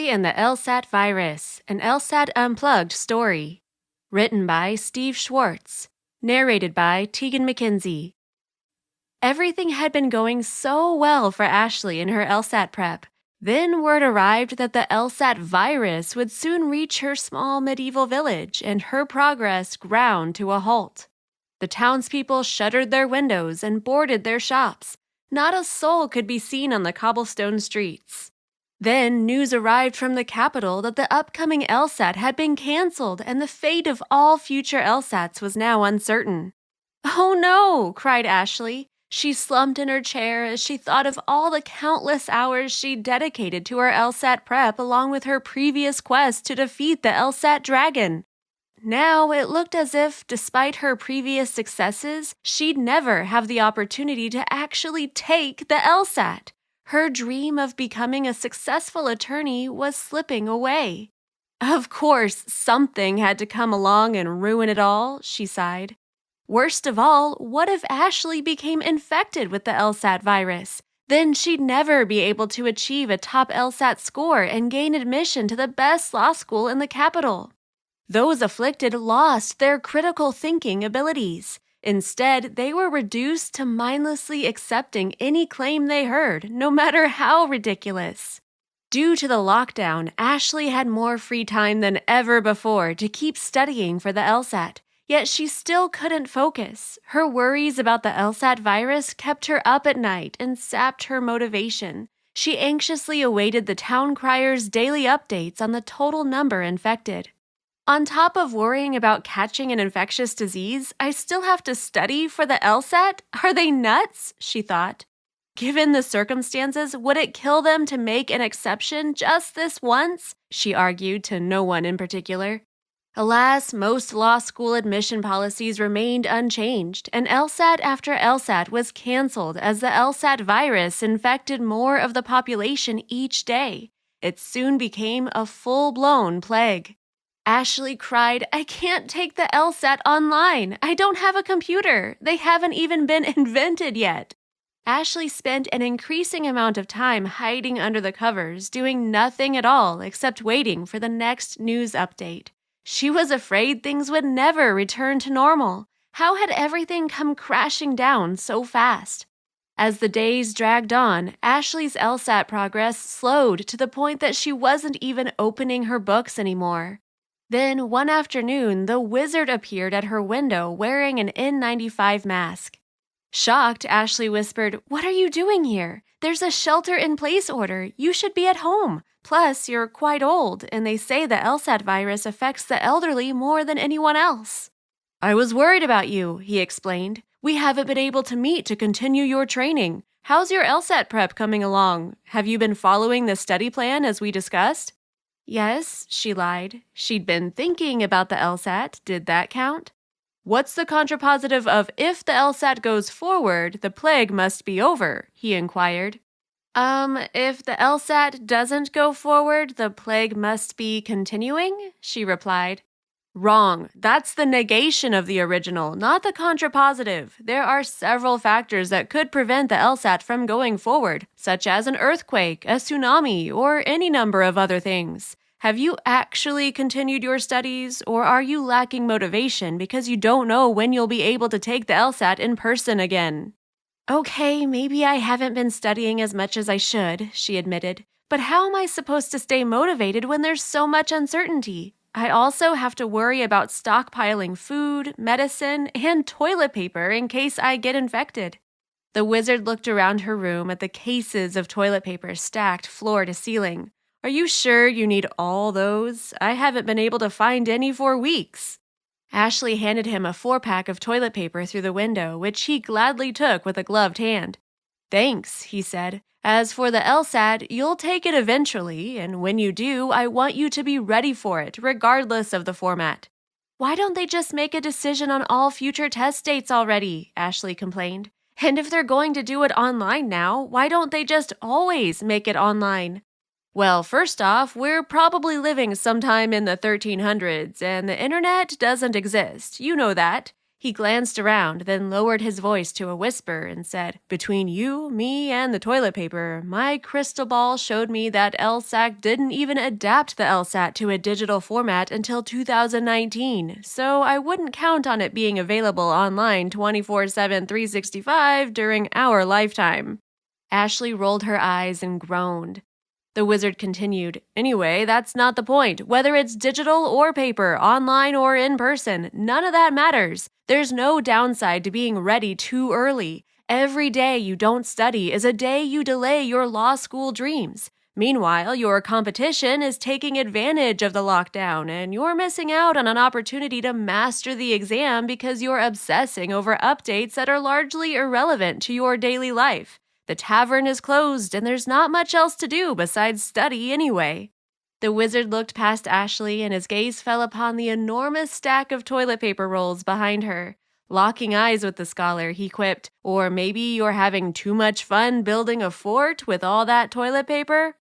Ashley and the LSAT Virus, an LSAT Unplugged story. Written by Steve Schwartz. Narrated by Tegan McKenzie. Everything had been going so well for Ashley in her LSAT prep. Then word arrived that the LSAT virus would soon reach her small medieval village, and her progress ground to a halt. The townspeople shuttered their windows and boarded their shops. Not a soul could be seen on the cobblestone streets. Then news arrived from the capital that the upcoming LSAT had been canceled and the fate of all future LSATs was now uncertain. "Oh no!" cried Ashley. She slumped in her chair as she thought of all the countless hours she'd dedicated to her LSAT prep along with her previous quest to defeat the LSAT dragon. Now it looked as if, despite her previous successes, she'd never have the opportunity to actually take the LSAT. Her dream of becoming a successful attorney was slipping away. Of course, something had to come along and ruin it all, she sighed. Worst of all, what if Ashley became infected with the LSAT virus? Then she'd never be able to achieve a top LSAT score and gain admission to the best law school in the capital. Those afflicted lost their critical thinking abilities. Instead, they were reduced to mindlessly accepting any claim they heard, no matter how ridiculous. Due to the lockdown, Ashley had more free time than ever before to keep studying for the LSAT, yet she still couldn't focus. Her worries about the LSAT virus kept her up at night and sapped her motivation. She anxiously awaited the town crier's daily updates on the total number infected. On top of worrying about catching an infectious disease, I still have to study for the LSAT? Are they nuts? She thought. Given the circumstances, would it kill them to make an exception just this once? She argued to no one in particular. Alas, most law school admission policies remained unchanged, and LSAT after LSAT was canceled as the LSAT virus infected more of the population each day. It soon became a full-blown plague. Ashley cried, "I can't take the LSAT online. I don't have a computer. They haven't even been invented yet." Ashley spent an increasing amount of time hiding under the covers, doing nothing at all except waiting for the next news update. She was afraid things would never return to normal. How had everything come crashing down so fast? As the days dragged on, Ashley's LSAT progress slowed to the point that she wasn't even opening her books anymore. Then, one afternoon, the wizard appeared at her window wearing an N95 mask. Shocked, Ashley whispered, "What are you doing here? There's a shelter-in-place order. You should be at home. Plus, you're quite old, and they say the LSAT virus affects the elderly more than anyone else." "I was worried about you," he explained. "We haven't been able to meet to continue your training. How's your LSAT prep coming along? Have you been following the study plan as we discussed?" "Yes," she lied. She'd been thinking about the LSAT. Did that count? "What's the contrapositive of if the LSAT goes forward, the plague must be over?" he inquired. If the LSAT doesn't go forward, the plague must be continuing," she replied. "Wrong. That's the negation of the original, not the contrapositive. There are several factors that could prevent the LSAT from going forward, such as an earthquake, a tsunami, or any number of other things. Have you actually continued your studies, or are you lacking motivation because you don't know when you'll be able to take the LSAT in person again?" "Okay, maybe I haven't been studying as much as I should," she admitted. "But how am I supposed to stay motivated when there's so much uncertainty? I also have to worry about stockpiling food, medicine, and toilet paper in case I get infected." The wizard looked around her room at the cases of toilet paper stacked floor to ceiling. "Are you sure you need all those? I haven't been able to find any for weeks." Ashley handed him a 4-pack of toilet paper through the window, which he gladly took with a gloved hand. "Thanks," he said. "As for the LSAT, you'll take it eventually, and when you do, I want you to be ready for it, regardless of the format." "Why don't they just make a decision on all future test dates already?" Ashley complained. "And if they're going to do it online now, why don't they just always make it online?" "Well, first off, we're probably living sometime in the 1300s, and the internet doesn't exist. You know that. He glanced around, then lowered his voice to a whisper and said, "Between you, me, and the toilet paper, my crystal ball showed me that LSAC didn't even adapt the LSAT to a digital format until 2019, so I wouldn't count on it being available online 24/7, 365 during our lifetime." Ashley rolled her eyes and groaned. The wizard continued, "Anyway, that's not the point. Whether it's digital or paper, online or in person, none of that matters. There's no downside to being ready too early. Every day you don't study is a day you delay your law school dreams. Meanwhile, your competition is taking advantage of the lockdown, and you're missing out on an opportunity to master the exam because you're obsessing over updates that are largely irrelevant to your daily life. The tavern is closed, and there's not much else to do besides study anyway." The wizard looked past Ashley, and his gaze fell upon the enormous stack of toilet paper rolls behind her. Locking eyes with the scholar, he quipped, "Or maybe you're having too much fun building a fort with all that toilet paper?"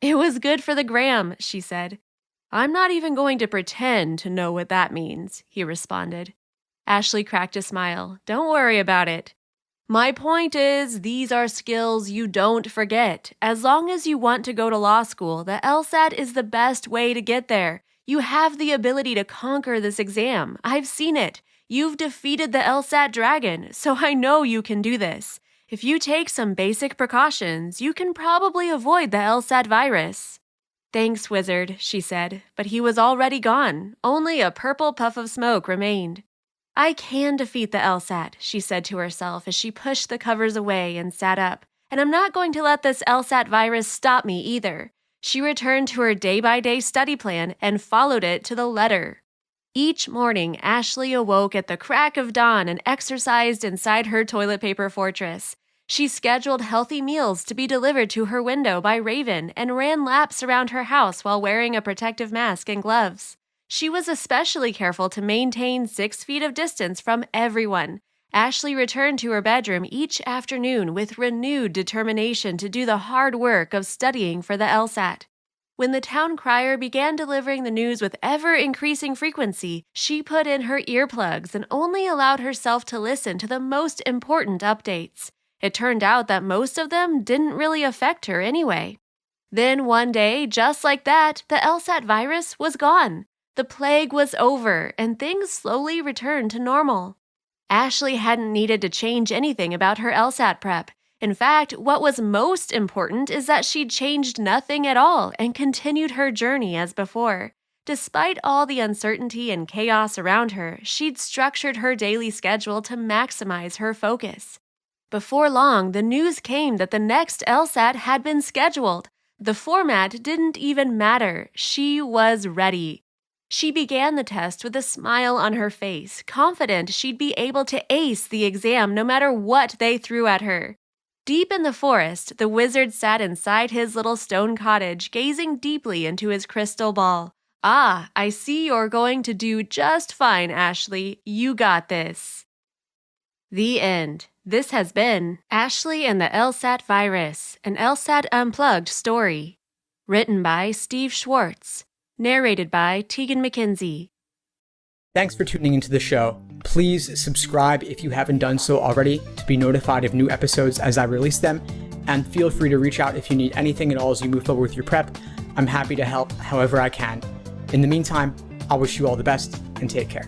"It was good for the gram," she said. "I'm not even going to pretend to know what that means," he responded. Ashley cracked a smile. "Don't worry about it. My point is, these are skills you don't forget. As long as you want to go to law school, the LSAT is the best way to get there. You have the ability to conquer this exam. I've seen it. You've defeated the LSAT dragon, so I know you can do this. If you take some basic precautions, you can probably avoid the LSAT virus." "Thanks, wizard," she said, but he was already gone. Only a purple puff of smoke remained. "I can defeat the LSAT," she said to herself as she pushed the covers away and sat up. "And I'm not going to let this LSAT virus stop me either." She returned to her day-by-day study plan and followed it to the letter. Each morning, Ashley awoke at the crack of dawn and exercised inside her toilet paper fortress. She scheduled healthy meals to be delivered to her window by Raven and ran laps around her house while wearing a protective mask and gloves. She was especially careful to maintain 6 feet of distance from everyone. Ashley returned to her bedroom each afternoon with renewed determination to do the hard work of studying for the LSAT. When the town crier began delivering the news with ever-increasing frequency, she put in her earplugs and only allowed herself to listen to the most important updates. It turned out that most of them didn't really affect her anyway. Then one day, just like that, the LSAT virus was gone. The plague was over, and things slowly returned to normal. Ashley hadn't needed to change anything about her LSAT prep. In fact, what was most important is that she'd changed nothing at all and continued her journey as before. Despite all the uncertainty and chaos around her, she'd structured her daily schedule to maximize her focus. Before long, the news came that the next LSAT had been scheduled. The format didn't even matter. She was ready. She began the test with a smile on her face, confident she'd be able to ace the exam no matter what they threw at her. Deep in the forest, the wizard sat inside his little stone cottage, gazing deeply into his crystal ball. "Ah, I see you're going to do just fine, Ashley. You got this." The end. This has been Ashley and the LSAT Virus, an LSAT Unplugged story. Written by Steve Schwartz. Narrated by Tegan McKenzie. Thanks for tuning into the show. Please subscribe if you haven't done so already to be notified of new episodes as I release them, and feel free to reach out if you need anything at all as you move forward with your prep. I'm happy to help however I can. In the meantime, I wish you all the best and take care.